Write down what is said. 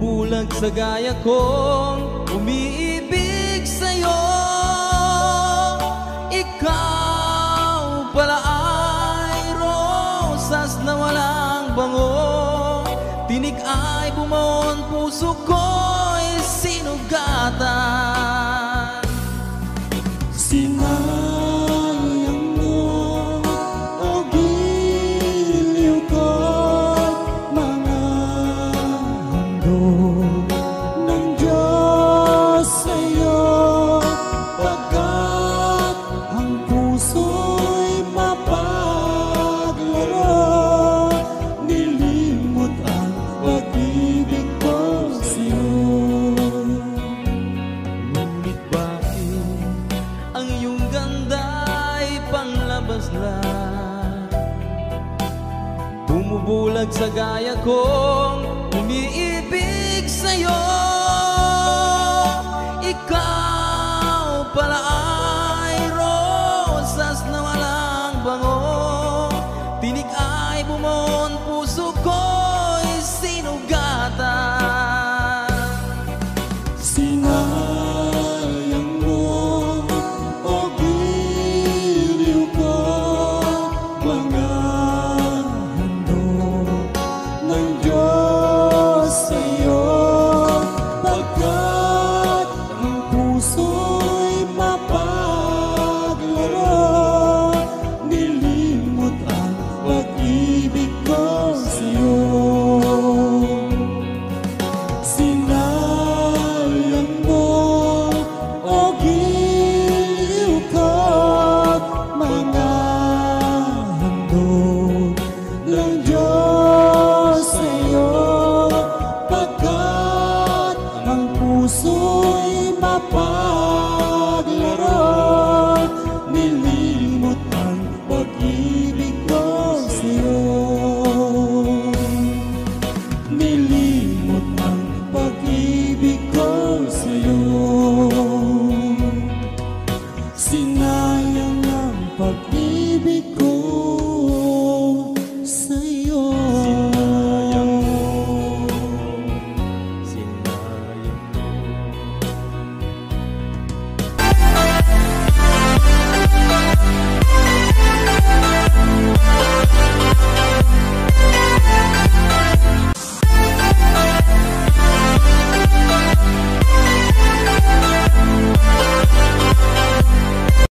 bumubulag sa gaya kong umiibig sa'yo. Ikaw pala ay rosas na walang bango, tinig ay bumon, puso ko'y sinugatan. Sinayang mo o giliw ko't mga handog ng Diyos sa'yo, pagkat ang puso'y mapaglaro, nilimot ang pag-ibig ko sa'yo. Ngunit bakit ang iyong ganda'y panlabas lang, bumubulag sa gaya kong umiibig sa'yo. Ikaw pala